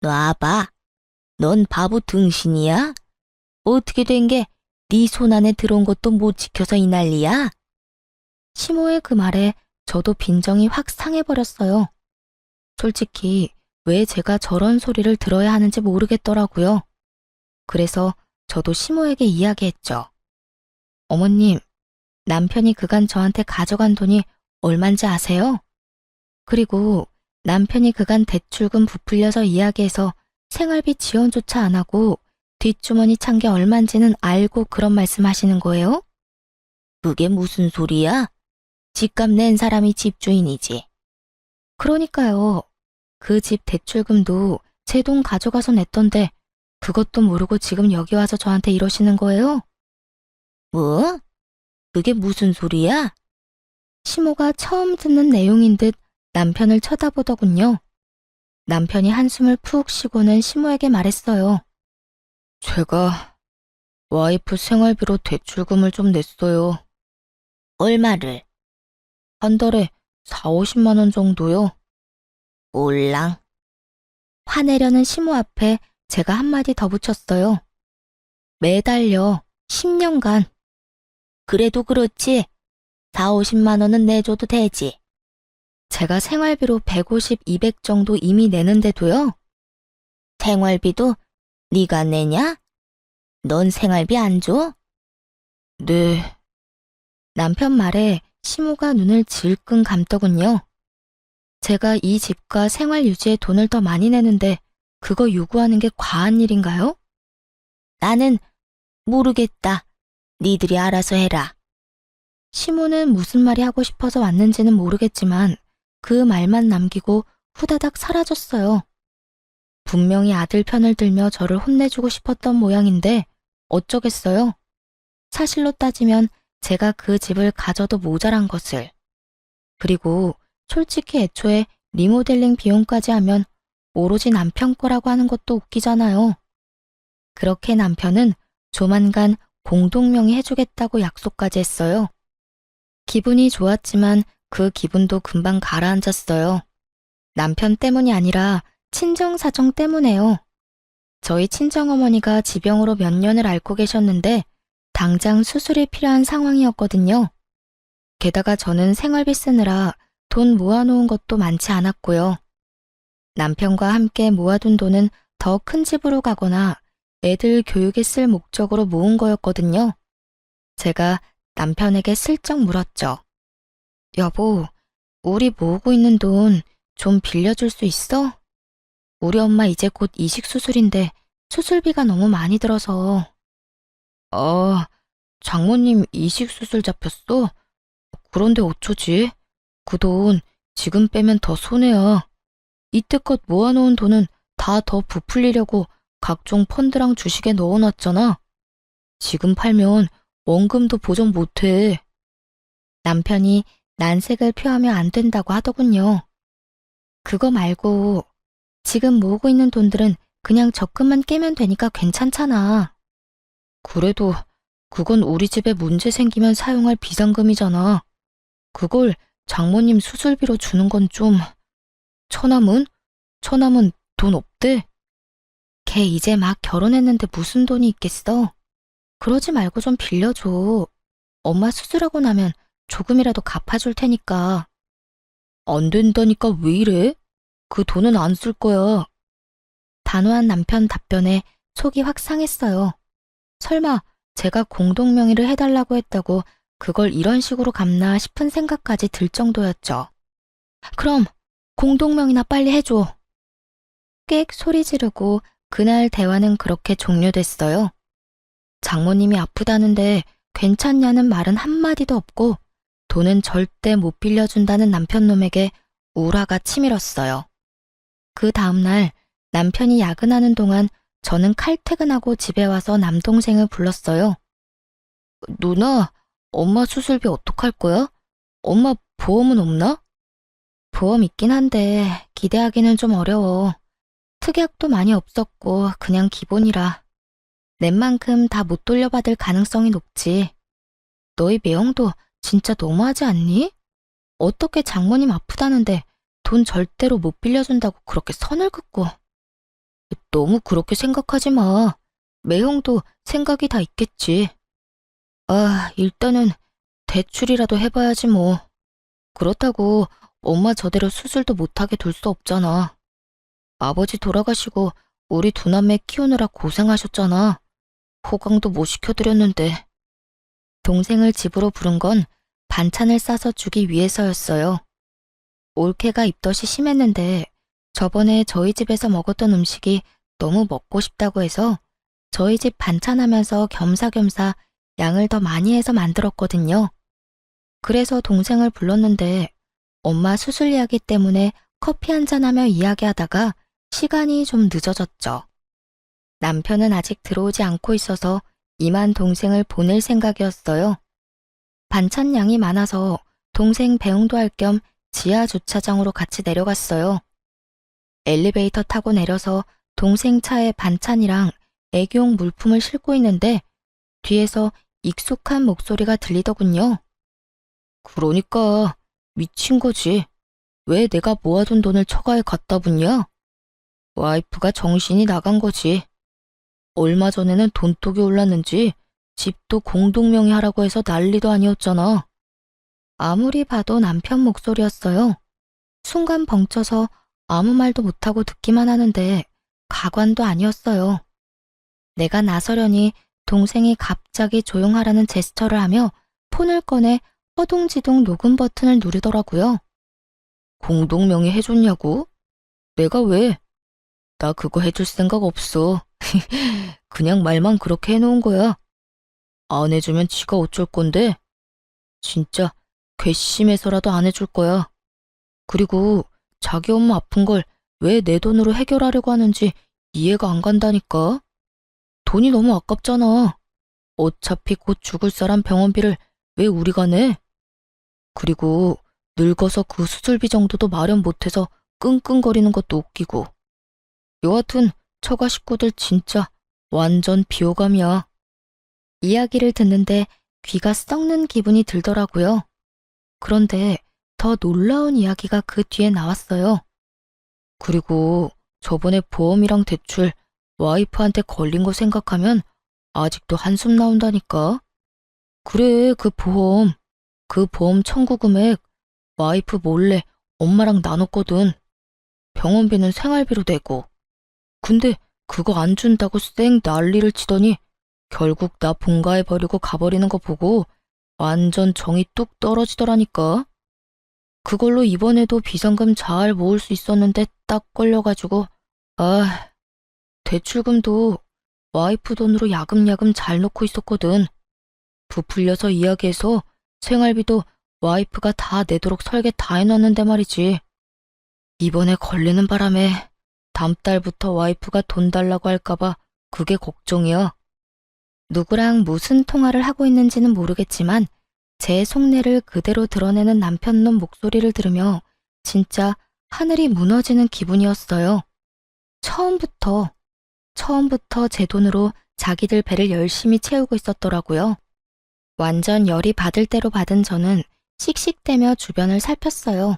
Speaker 1: 놔봐. 넌 바보 등신이야? 어떻게 된 게 네 손 안에 들어온 것도 못 지켜서 이 난리야? 시모의 그 말에 저도 빈정이 확 상해버렸어요. 솔직히 왜 제가 저런 소리를 들어야 하는지 모르겠더라고요. 그래서 저도 시모에게 이야기했죠. 어머님, 남편이 그간 저한테 가져간 돈이 얼만지 아세요? 그리고 남편이 그간 대출금 부풀려서 이야기해서 생활비 지원조차 안 하고 뒷주머니 찬 게 얼만지는 알고 그런 말씀 하시는 거예요? 그게 무슨 소리야? 집값 낸 사람이 집주인이지. 그러니까요. 그 집 대출금도 제 돈 가져가서 냈던데 그것도 모르고 지금 여기 와서 저한테 이러시는 거예요? 뭐? 그게 무슨 소리야? 시모가 처음 듣는 내용인 듯 남편을 쳐다보더군요. 남편이 한숨을 푹 쉬고는 시모에게 말했어요. 제가 와이프 생활비로 대출금을 좀 냈어요. 얼마를? 한 달에 4, 50만 원 정도요. 올랑. 화내려는 시모 앞에 제가 한마디 더 붙였어요. 매달요. 10년간. 그래도 그렇지. 4, 50만 원은 내줘도 되지. 제가 생활비로 150, 200 정도 이미 내는데도요. 생활비도 네가 내냐? 넌 생활비 안 줘? 네. 남편 말에 시모가 눈을 질끈 감더군요. 제가 이 집과 생활 유지에 돈을 더 많이 내는데 그거 요구하는 게 과한 일인가요? 나는 모르겠다. 니들이 알아서 해라. 시모는 무슨 말이 하고 싶어서 왔는지는 모르겠지만 그 말만 남기고 후다닥 사라졌어요. 분명히 아들 편을 들며 저를 혼내주고 싶었던 모양인데 어쩌겠어요. 사실로 따지면 제가 그 집을 가져도 모자란 것을. 그리고 솔직히 애초에 리모델링 비용까지 하면 오로지 남편 거라고 하는 것도 웃기잖아요. 그렇게 남편은 조만간 공동명의 해주겠다고 약속까지 했어요. 기분이 좋았지만 그 기분도 금방 가라앉았어요. 남편 때문이 아니라 친정 사정 때문에요. 저희 친정어머니가 지병으로 몇 년을 앓고 계셨는데 당장 수술이 필요한 상황이었거든요. 게다가 저는 생활비 쓰느라 돈 모아놓은 것도 많지 않았고요. 남편과 함께 모아둔 돈은 더 큰 집으로 가거나 애들 교육에 쓸 목적으로 모은 거였거든요. 제가 남편에게 슬쩍 물었죠. 여보, 우리 모으고 있는 돈 좀 빌려줄 수 있어? 우리 엄마 이제 곧 이식 수술인데 수술비가 너무 많이 들어서. 장모님 이식 수술 잡혔어? 그런데 어쩌지? 그 돈 지금 빼면 더 손해야. 이때껏 모아놓은 돈은 다 더 부풀리려고 각종 펀드랑 주식에 넣어놨잖아. 지금 팔면 원금도 보전 못해. 남편이 난색을 표하며 안 된다고 하더군요. 그거 말고 지금 모으고 있는 돈들은 그냥 적금만 깨면 되니까 괜찮잖아. 그래도 그건 우리 집에 문제 생기면 사용할 비상금이잖아. 그걸 장모님 수술비로 주는 건 좀... 처남은? 처남은 돈 없대? 걔 이제 막 결혼했는데 무슨 돈이 있겠어? 그러지 말고 좀 빌려줘. 엄마 수술하고 나면 조금이라도 갚아줄 테니까. 안 된다니까 왜 이래? 그 돈은 안 쓸 거야. 단호한 남편 답변에 속이 확 상했어요. 설마 제가 공동명의를 해달라고 했다고 그걸 이런 식으로 갚나 싶은 생각까지 들 정도였죠. 그럼 공동명의나 빨리 해줘. 꽥 소리 지르고 그날 대화는 그렇게 종료됐어요. 장모님이 아프다는데 괜찮냐는 말은 한마디도 없고 돈은 절대 못 빌려준다는 남편놈에게 우라가 치밀었어요. 그 다음날 남편이 야근하는 동안 저는 칼퇴근하고 집에 와서 남동생을 불렀어요. 누나, 엄마 수술비 어떡할 거야? 엄마 보험은 없나? 보험 있긴 한데 기대하기는 좀 어려워. 특약도 많이 없었고 그냥 기본이라. 낸 만큼 다 못 돌려받을 가능성이 높지. 너희 매형도 진짜 너무하지 않니? 어떻게 장모님 아프다는데 돈 절대로 못 빌려준다고 그렇게 선을 긋고. 너무 그렇게 생각하지 마. 매형도 생각이 다 있겠지. 일단은 대출이라도 해봐야지 뭐. 그렇다고 엄마 저대로 수술도 못하게 둘 수 없잖아. 아버지 돌아가시고 우리 두 남매 키우느라 고생하셨잖아. 호강도 못 시켜드렸는데. 동생을 집으로 부른 건 반찬을 싸서 주기 위해서였어요. 올케가 입덧이 심했는데 저번에 저희 집에서 먹었던 음식이 너무 먹고 싶다고 해서 저희 집 반찬하면서 겸사겸사 양을 더 많이 해서 만들었거든요. 그래서 동생을 불렀는데 엄마 수술 이야기 때문에 커피 한잔하며 이야기하다가 시간이 좀 늦어졌죠. 남편은 아직 들어오지 않고 있어서 이만 동생을 보낼 생각이었어요. 반찬 양이 많아서 동생 배웅도 할 겸 지하 주차장으로 같이 내려갔어요. 엘리베이터 타고 내려서 동생 차에 반찬이랑 애기용 물품을 싣고 있는데 뒤에서 익숙한 목소리가 들리더군요. 그러니까 미친 거지. 왜 내가 모아둔 돈을 처가에 갖다 붓냐? 와이프가 정신이 나간 거지. 얼마 전에는 돈독이 올랐는지 집도 공동명의 하라고 해서 난리도 아니었잖아. 아무리 봐도 남편 목소리였어요. 순간 벙쪄서 아무 말도 못하고 듣기만 하는데 가관도 아니었어요. 내가 나서려니 동생이 갑자기 조용하라는 제스처를 하며 폰을 꺼내 허둥지둥 녹음 버튼을 누르더라고요. 공동명의 해줬냐고? 내가 왜? 나 그거 해줄 생각 없어. 그냥 말만 그렇게 해놓은 거야. 안 해주면 지가 어쩔 건데? 진짜 괘씸해서라도 안 해줄 거야. 그리고 자기 엄마 아픈 걸 왜 내 돈으로 해결하려고 하는지 이해가 안 간다니까. 돈이 너무 아깝잖아. 어차피 곧 죽을 사람 병원비를 왜 우리가 내? 그리고 늙어서 그 수술비 정도도 마련 못해서 끙끙거리는 것도 웃기고. 여하튼 처가 식구들 진짜 완전 비호감이야. 이야기를 듣는데 귀가 썩는 기분이 들더라고요. 그런데 더 놀라운 이야기가 그 뒤에 나왔어요. 그리고 저번에 보험이랑 대출 와이프한테 걸린 거 생각하면 아직도 한숨 나온다니까. 그래, 그 보험 청구 금액 와이프 몰래 엄마랑 나눴거든. 병원비는 생활비로 내고. 근데 그거 안 준다고 쌩 난리를 치더니 결국 나 본가해버리고 가버리는 거 보고 완전 정이 뚝 떨어지더라니까. 그걸로 이번에도 비상금 잘 모을 수 있었는데 딱 걸려가지고 대출금도 와이프 돈으로 야금야금 잘 넣고 있었거든. 부풀려서 이야기해서 생활비도 와이프가 다 내도록 설계 다 해놨는데 말이지. 이번에 걸리는 바람에 다음 달부터 와이프가 돈 달라고 할까봐 그게 걱정이야. 누구랑 무슨 통화를 하고 있는지는 모르겠지만 제 속내를 그대로 드러내는 남편놈 목소리를 들으며 진짜 하늘이 무너지는 기분이었어요. 처음부터 제 돈으로 자기들 배를 열심히 채우고 있었더라고요. 완전 열이 받을 대로 받은 저는 씩씩대며 주변을 살폈어요.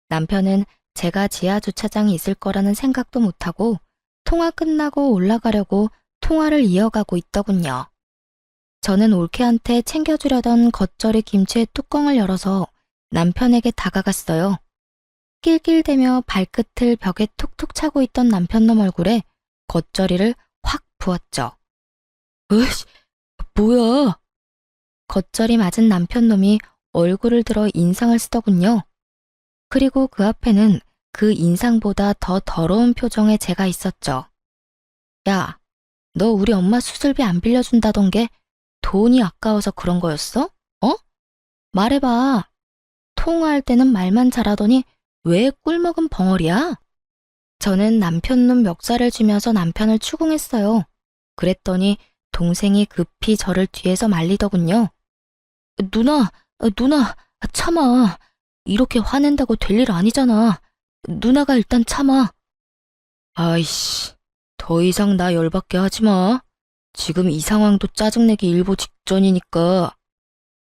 Speaker 1: 남편은 제가 지하 주차장에 있을 거라는 생각도 못하고 통화 끝나고 올라가려고 통화를 이어가고 있더군요. 저는 올케한테 챙겨주려던 겉절이 김치의 뚜껑을 열어서 남편에게 다가갔어요. 낄낄대며 발끝을 벽에 툭툭 차고 있던 남편놈 얼굴에 겉절이를 확 부었죠. 으이씨, 뭐야? 겉절이 맞은 남편놈이 얼굴을 들어 인상을 쓰더군요. 그리고 그 앞에는 그 인상보다 더 더러운 표정의 제가 있었죠. 야, 너 우리 엄마 수술비 안 빌려준다던 게 돈이 아까워서 그런 거였어? 어? 말해봐. 통화할 때는 말만 잘하더니 왜 꿀먹은 벙어리야? 저는 남편놈 멱살을 쥐면서 남편을 추궁했어요. 그랬더니 동생이 급히 저를 뒤에서 말리더군요. 누나, 참아. 이렇게 화낸다고 될 일 아니잖아. 누나가 일단 참아. 아이씨, 더 이상 나 열받게 하지 마. 지금 이 상황도 짜증내기 일보 직전이니까.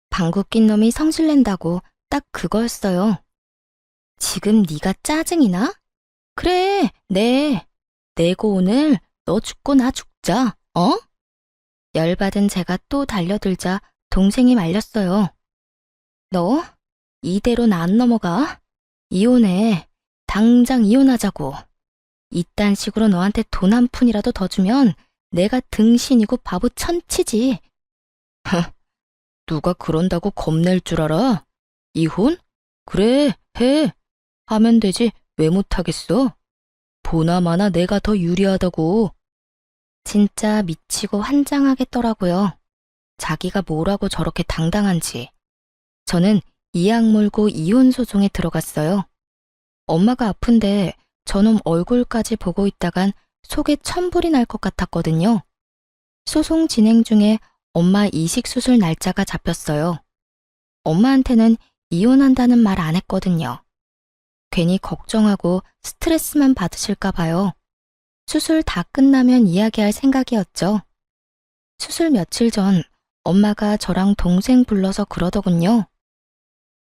Speaker 1: 방구 낀 놈이 성질낸다고 딱 그거였어요. 지금 네가 짜증이 나? 그래, 내고 오늘 너 죽고 나 죽자, 어? 열받은 제가 또 달려들자 동생이 말렸어요. 너 이대로 나 안 넘어가? 이혼해. 당장 이혼하자고. 이딴 식으로 너한테 돈 한 푼이라도 더 주면 내가 등신이고 바보 천치지. 누가 그런다고 겁낼 줄 알아? 이혼? 그래, 해. 하면 되지. 왜 못하겠어? 보나마나 내가 더 유리하다고. 진짜 미치고 환장하겠더라고요. 자기가 뭐라고 저렇게 당당한지. 저는 이악 물고 이혼 소송에 들어갔어요. 엄마가 아픈데 저놈 얼굴까지 보고 있다간 속에 천불이 날 것 같았거든요. 소송 진행 중에 엄마 이식 수술 날짜가 잡혔어요. 엄마한테는 이혼한다는 말 안 했거든요. 괜히 걱정하고 스트레스만 받으실까 봐요. 수술 다 끝나면 이야기할 생각이었죠. 수술 며칠 전 엄마가 저랑 동생 불러서 그러더군요.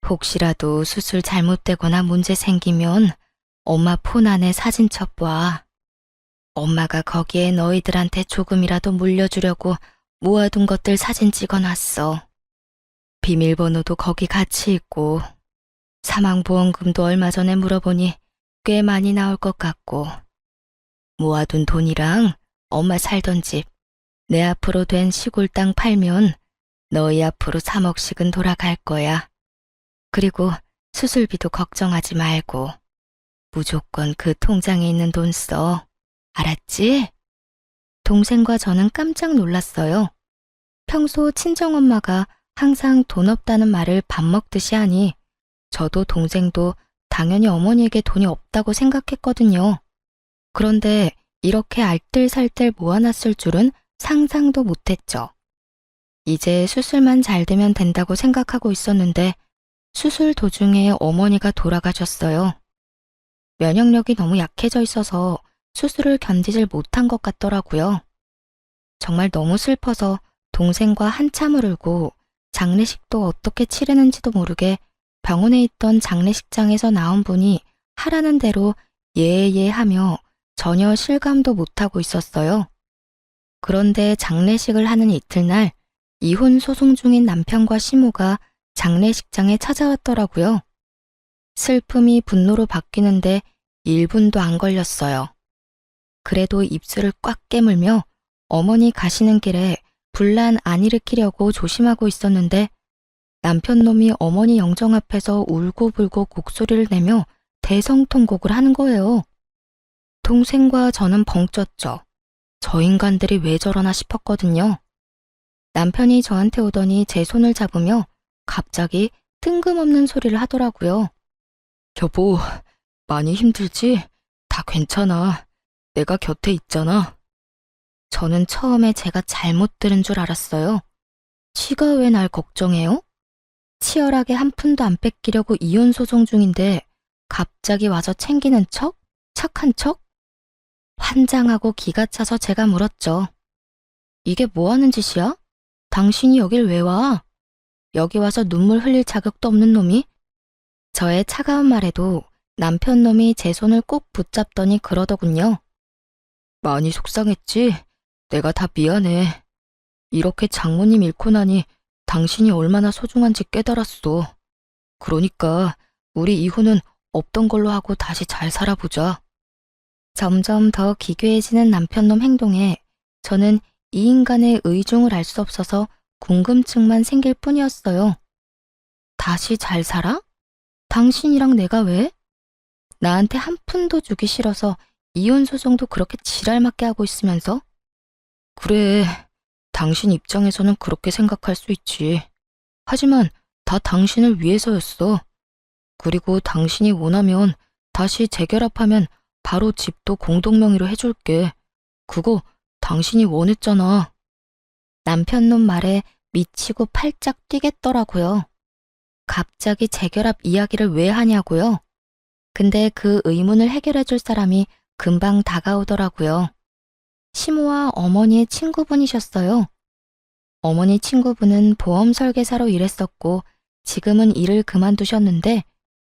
Speaker 1: 혹시라도 수술 잘못되거나 문제 생기면 엄마 폰 안에 사진 첩봐. 엄마가 거기에 너희들한테 조금이라도 물려주려고 모아둔 것들 사진 찍어놨어. 비밀번호도 거기 같이 있고 사망보험금도 얼마 전에 물어보니 꽤 많이 나올 것 같고 모아둔 돈이랑 엄마 살던 집, 내 앞으로 된 시골 땅 팔면 너희 앞으로 3억씩은 돌아갈 거야. 그리고 수술비도 걱정하지 말고 무조건 그 통장에 있는 돈 써. 알았지? 동생과 저는 깜짝 놀랐어요. 평소 친정엄마가 항상 돈 없다는 말을 밥 먹듯이 하니 저도 동생도 당연히 어머니에게 돈이 없다고 생각했거든요. 그런데 이렇게 알뜰살뜰 모아놨을 줄은 상상도 못했죠. 이제 수술만 잘 되면 된다고 생각하고 있었는데 수술 도중에 어머니가 돌아가셨어요. 면역력이 너무 약해져 있어서 수술을 견디질 못한 것 같더라고요. 정말 너무 슬퍼서 동생과 한참을 울고 장례식도 어떻게 치르는지도 모르게 병원에 있던 장례식장에서 나온 분이 하라는 대로 예예 하며 전혀 실감도 못하고 있었어요. 그런데 장례식을 하는 이틀날 이혼 소송 중인 남편과 시모가 장례식장에 찾아왔더라고요. 슬픔이 분노로 바뀌는데 1분도 안 걸렸어요. 그래도 입술을 꽉 깨물며 어머니 가시는 길에 분란 안 일으키려고 조심하고 있었는데 남편 놈이 어머니 영정 앞에서 울고불고 곡소리를 내며 대성통곡을 하는 거예요. 동생과 저는 벙쪘죠. 저 인간들이 왜 저러나 싶었거든요. 남편이 저한테 오더니 제 손을 잡으며 갑자기 뜬금없는 소리를 하더라고요. 여보, 많이 힘들지? 다 괜찮아. 내가 곁에 있잖아. 저는 처음에 제가 잘못 들은 줄 알았어요. 지가 왜 날 걱정해요? 치열하게 한 푼도 안 뺏기려고 이혼 소송 중인데 갑자기 와서 챙기는 척? 착한 척? 환장하고 기가 차서 제가 물었죠. 이게 뭐 하는 짓이야? 당신이 여길 왜 와? 여기 와서 눈물 흘릴 자격도 없는 놈이? 저의 차가운 말에도 남편 놈이 제 손을 꼭 붙잡더니 그러더군요. 많이 속상했지? 내가 다 미안해. 이렇게 장모님 잃고 나니 당신이 얼마나 소중한지 깨달았어. 그러니까 우리 이혼은 없던 걸로 하고 다시 잘 살아보자. 점점 더 기괴해지는 남편놈 행동에 저는 이 인간의 의중을 알 수 없어서 궁금증만 생길 뿐이었어요. 다시 잘 살아? 당신이랑 내가 왜? 나한테 한 푼도 주기 싫어서 이혼 소송도 그렇게 지랄맞게 하고 있으면서? 그래, 당신 입장에서는 그렇게 생각할 수 있지. 하지만 다 당신을 위해서였어. 그리고 당신이 원하면 다시 재결합하면 바로 집도 공동명의로 해줄게. 그거 당신이 원했잖아. 남편놈 말에 미치고 팔짝 뛰겠더라고요. 갑자기 재결합 이야기를 왜 하냐고요? 근데 그 의문을 해결해줄 사람이 금방 다가오더라고요. 시모와 어머니의 친구분이셨어요. 어머니 친구분은 보험 설계사로 일했었고 지금은 일을 그만두셨는데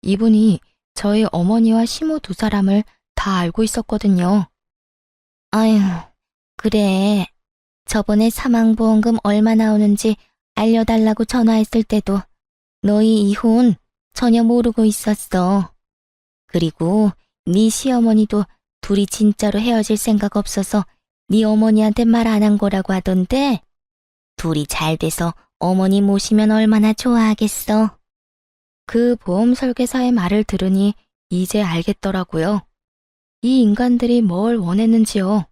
Speaker 1: 이분이 저희 어머니와 시모 두 사람을 다 알고 있었거든요. 아휴, 그래. 저번에 사망보험금 얼마 나오는지 알려달라고 전화했을 때도 너희 이혼 전혀 모르고 있었어. 그리고 네 시어머니도 둘이 진짜로 헤어질 생각 없어서 네 어머니한테 말 안 한 거라고 하던데 둘이 잘 돼서 어머니 모시면 얼마나 좋아하겠어. 그 보험 설계사의 말을 들으니 이제 알겠더라고요. 이 인간들이 뭘 원했는지요.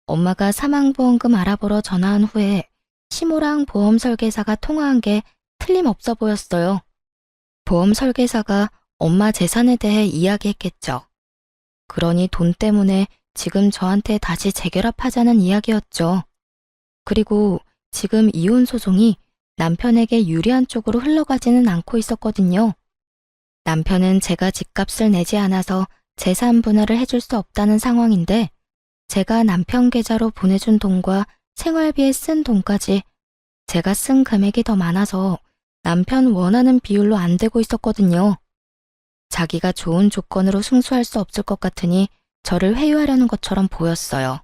Speaker 1: 엄마가 사망보험금 알아보러 전화한 후에 시모랑 보험 설계사가 통화한 게 틀림없어 보였어요. 보험 설계사가 엄마 재산에 대해 이야기했겠죠. 그러니 돈 때문에 지금 저한테 다시 재결합하자는 이야기였죠. 그리고 지금 이혼 소송이 남편에게 유리한 쪽으로 흘러가지는 않고 있었거든요. 남편은 제가 집값을 내지 않아서 재산 분할을 해줄 수 없다는 상황인데 제가 남편 계좌로 보내준 돈과 생활비에 쓴 돈까지 제가 쓴 금액이 더 많아서 남편 원하는 비율로 안 되고 있었거든요. 자기가 좋은 조건으로 승수할 수 없을 것 같으니 저를 회유하려는 것처럼 보였어요.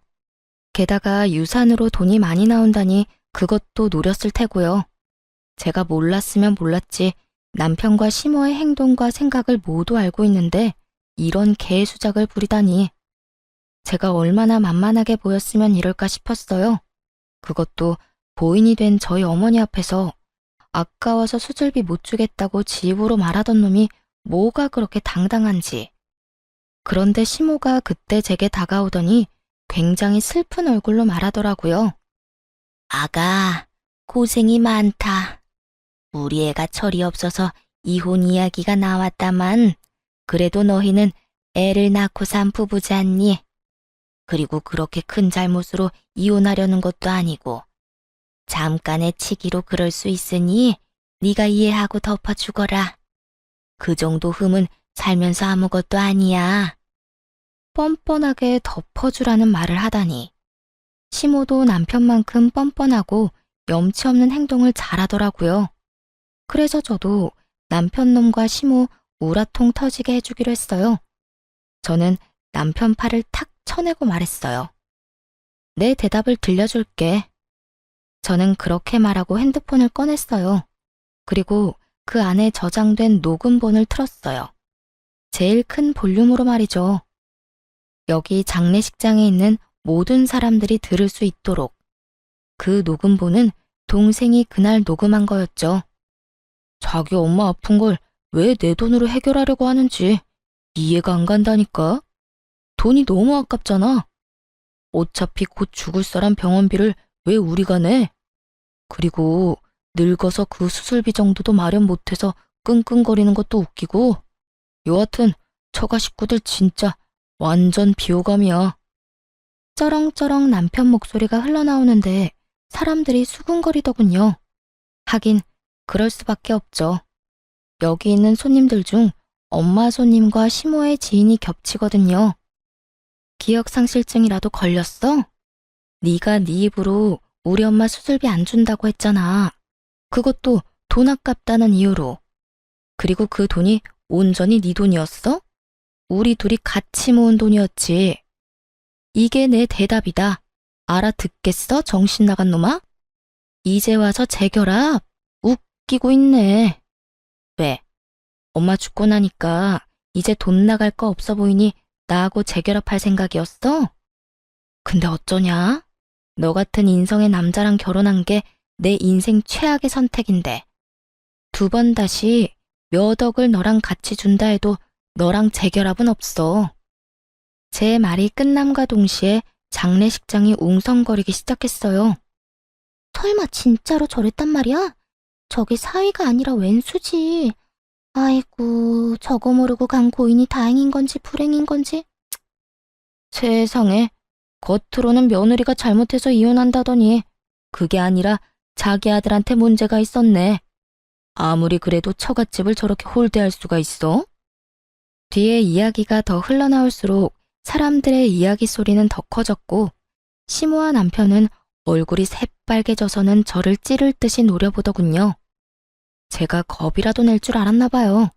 Speaker 1: 게다가 유산으로 돈이 많이 나온다니 그것도 노렸을 테고요. 제가 몰랐으면 몰랐지 남편과 시모의 행동과 생각을 모두 알고 있는데 이런 개수작을 부리다니. 제가 얼마나 만만하게 보였으면 이럴까 싶었어요. 그것도 보인이 된 저희 어머니 앞에서 아까워서 수술비 못 주겠다고 지 입으로 말하던 놈이 뭐가 그렇게 당당한지. 그런데 시모가 그때 제게 다가오더니 굉장히 슬픈 얼굴로 말하더라고요. 아가, 고생이 많다. 우리 애가 철이 없어서 이혼 이야기가 나왔다만 그래도 너희는 애를 낳고 산 부부잖니. 그리고 그렇게 큰 잘못으로 이혼하려는 것도 아니고 잠깐의 치기로 그럴 수 있으니 네가 이해하고 덮어주거라. 그 정도 흠은 살면서 아무것도 아니야. 뻔뻔하게 덮어주라는 말을 하다니. 시모도 남편만큼 뻔뻔하고 염치 없는 행동을 잘하더라고요. 그래서 저도 남편 놈과 시모 우라통 터지게 해주기로 했어요. 저는 남편 팔을 탁 쳐내고 말했어요. 내 대답을 들려줄게. 저는 그렇게 말하고 핸드폰을 꺼냈어요. 그리고 그 안에 저장된 녹음본을 틀었어요. 제일 큰 볼륨으로 말이죠. 여기 장례식장에 있는 모든 사람들이 들을 수 있도록. 그 녹음본은 동생이 그날 녹음한 거였죠. 자기 엄마 아픈 걸 왜 내 돈으로 해결하려고 하는지 이해가 안 간다니까. 돈이 너무 아깝잖아. 어차피 곧 죽을 사람 병원비를 왜 우리가 내? 그리고 늙어서 그 수술비 정도도 마련 못해서 끙끙거리는 것도 웃기고. 여하튼 처가 식구들 진짜 완전 비호감이야. 쩌렁쩌렁 남편 목소리가 흘러나오는데 사람들이 수군거리더군요. 하긴 그럴 수밖에 없죠. 여기 있는 손님들 중 엄마 손님과 시모의 지인이 겹치거든요. 기억상실증이라도 걸렸어? 네가 네 입으로 우리 엄마 수술비 안 준다고 했잖아. 그것도 돈 아깝다는 이유로. 그리고 그 돈이 온전히 네 돈이었어? 우리 둘이 같이 모은 돈이었지. 이게 내 대답이다. 알아듣겠어, 정신 나간 놈아? 이제 와서 재결합? 웃기고 있네. 왜? 엄마 죽고 나니까 이제 돈 나갈 거 없어 보이니 나하고 재결합할 생각이었어? 근데 어쩌냐? 너 같은 인성의 남자랑 결혼한 게 내 인생 최악의 선택인데. 2번 다시 몇 억을 너랑 같이 준다 해도 너랑 재결합은 없어. 제 말이 끝남과 동시에 장례식장이 웅성거리기 시작했어요. 설마 진짜로 저랬단 말이야? 저게 사위가 아니라 웬수지. 아이고, 저거 모르고 간 고인이 다행인 건지 불행인 건지. 세상에, 겉으로는 며느리가 잘못해서 이혼한다더니 그게 아니라 자기 아들한테 문제가 있었네. 아무리 그래도 처갓집을 저렇게 홀대할 수가 있어? 뒤에 이야기가 더 흘러나올수록 사람들의 이야기 소리는 더 커졌고 시모와 남편은 얼굴이 새빨개져서는 저를 찌를 듯이 노려보더군요. 제가 겁이라도 낼 줄 알았나 봐요.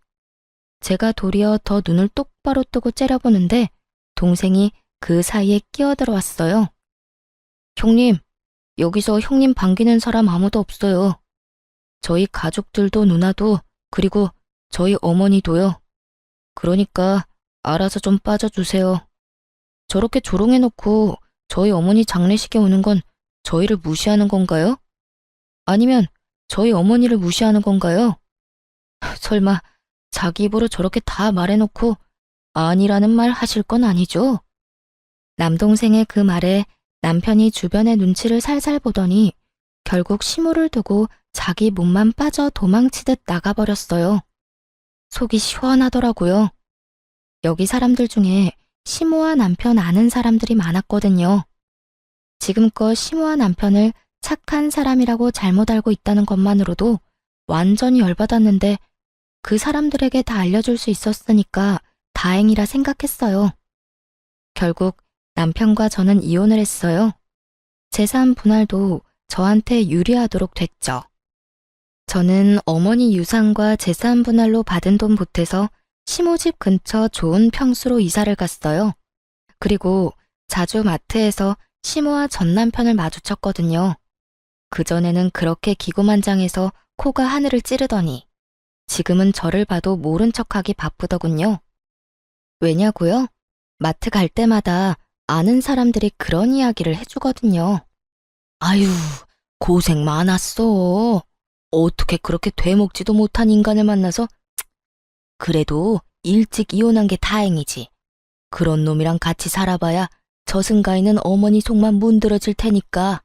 Speaker 1: 제가 도리어 더 눈을 똑바로 뜨고 째려보는데 동생이 그 사이에 끼어들어왔어요. 형님, 여기서 형님 반기는 사람 아무도 없어요. 저희 가족들도 누나도 그리고 저희 어머니도요. 그러니까 알아서 좀 빠져주세요. 저렇게 조롱해놓고 저희 어머니 장례식에 오는 건 저희를 무시하는 건가요? 아니면 저희 어머니를 무시하는 건가요? 설마 자기 입으로 저렇게 다 말해놓고 아니라는 말 하실 건 아니죠? 남동생의 그 말에 남편이 주변의 눈치를 살살 보더니 결국 시모를 두고 자기 몸만 빠져 도망치듯 나가버렸어요. 속이 시원하더라고요. 여기 사람들 중에 시모와 남편 아는 사람들이 많았거든요. 지금껏 시모와 남편을 착한 사람이라고 잘못 알고 있다는 것만으로도 완전히 열받았는데 그 사람들에게 다 알려줄 수 있었으니까 다행이라 생각했어요. 결국 남편과 저는 이혼을 했어요. 재산 분할도 저한테 유리하도록 됐죠. 저는 어머니 유산과 재산 분할로 받은 돈 보태서 시모집 근처 좋은 평수로 이사를 갔어요. 그리고 자주 마트에서 시모와 전 남편을 마주쳤거든요. 그전에는 그렇게 기고만장해서 코가 하늘을 찌르더니 지금은 저를 봐도 모른 척하기 바쁘더군요. 왜냐고요? 마트 갈 때마다 아는 사람들이 그런 이야기를 해주거든요. 아유, 고생 많았어. 어떻게 그렇게 되먹지도 못한 인간을 만나서. 그래도 일찍 이혼한 게 다행이지. 그런 놈이랑 같이 살아봐야 저승가에는 어머니 속만 문드러질 테니까.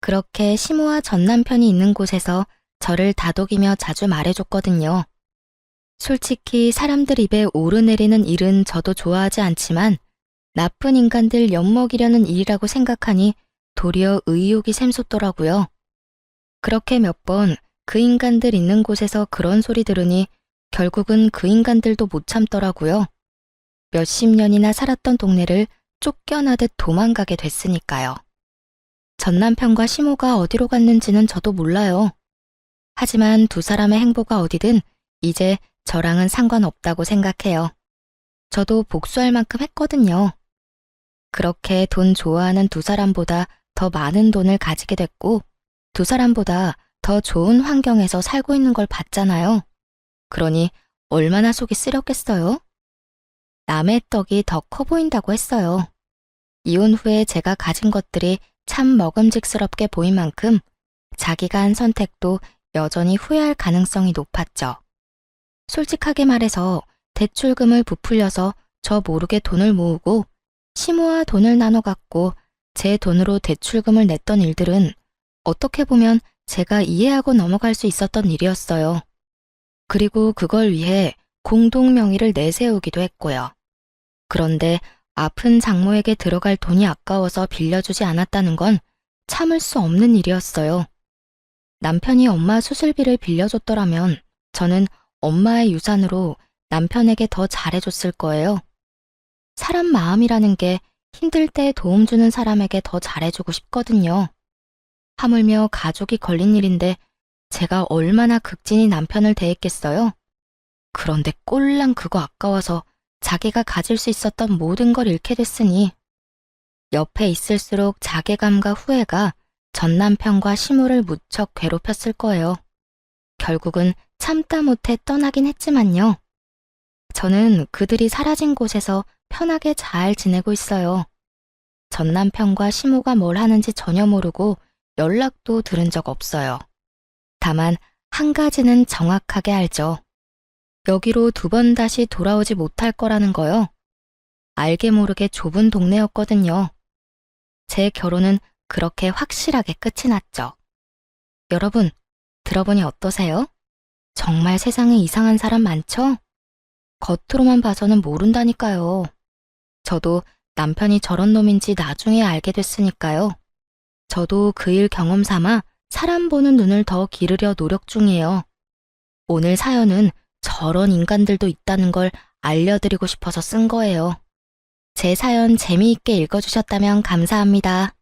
Speaker 1: 그렇게 시모와 전 남편이 있는 곳에서 저를 다독이며 자주 말해줬거든요. 솔직히 사람들 입에 오르내리는 일은 저도 좋아하지 않지만 나쁜 인간들 엿먹이려는 일이라고 생각하니 도리어 의욕이 샘솟더라고요. 그렇게 몇 번 그 인간들 있는 곳에서 그런 소리 들으니 결국은 그 인간들도 못 참더라고요. 몇십 년이나 살았던 동네를 쫓겨나듯 도망가게 됐으니까요. 전 남편과 시모가 어디로 갔는지는 저도 몰라요. 하지만 두 사람의 행보가 어디든 이제 저랑은 상관없다고 생각해요. 저도 복수할 만큼 했거든요. 그렇게 돈 좋아하는 두 사람보다 더 많은 돈을 가지게 됐고 두 사람보다 더 좋은 환경에서 살고 있는 걸 봤잖아요. 그러니 얼마나 속이 쓰렸겠어요? 남의 떡이 더 커 보인다고 했어요. 이혼 후에 제가 가진 것들이 참 먹음직스럽게 보인 만큼 자기가 한 선택도 여전히 후회할 가능성이 높았죠. 솔직하게 말해서 대출금을 부풀려서 저 모르게 돈을 모으고 시모와 돈을 나눠 갖고 제 돈으로 대출금을 냈던 일들은 어떻게 보면 제가 이해하고 넘어갈 수 있었던 일이었어요. 그리고 그걸 위해 공동 명의를 내세우기도 했고요. 그런데 아픈 장모에게 들어갈 돈이 아까워서 빌려주지 않았다는 건 참을 수 없는 일이었어요. 남편이 엄마 수술비를 빌려줬더라면 저는 엄마의 유산으로 남편에게 더 잘해줬을 거예요. 사람 마음이라는 게 힘들 때 도움 주는 사람에게 더 잘해주고 싶거든요. 하물며 가족이 걸린 일인데 제가 얼마나 극진히 남편을 대했겠어요? 그런데 꼴랑 그거 아까워서 자기가 가질 수 있었던 모든 걸 잃게 됐으니 옆에 있을수록 자괴감과 후회가 전 남편과 시모를 무척 괴롭혔을 거예요. 결국은 참다 못해 떠나긴 했지만요. 저는 그들이 사라진 곳에서 편하게 잘 지내고 있어요. 전 남편과 시모가 뭘 하는지 전혀 모르고 연락도 들은 적 없어요. 다만 한 가지는 정확하게 알죠. 여기로 두 번 다시 돌아오지 못할 거라는 거요. 알게 모르게 좁은 동네였거든요. 제 결혼은 그렇게 확실하게 끝이 났죠. 여러분, 들어보니 어떠세요? 정말 세상에 이상한 사람 많죠? 겉으로만 봐서는 모른다니까요. 저도 남편이 저런 놈인지 나중에 알게 됐으니까요. 저도 그 일 경험 삼아 사람 보는 눈을 더 기르려 노력 중이에요. 오늘 사연은 저런 인간들도 있다는 걸 알려드리고 싶어서 쓴 거예요. 제 사연 재미있게 읽어주셨다면 감사합니다.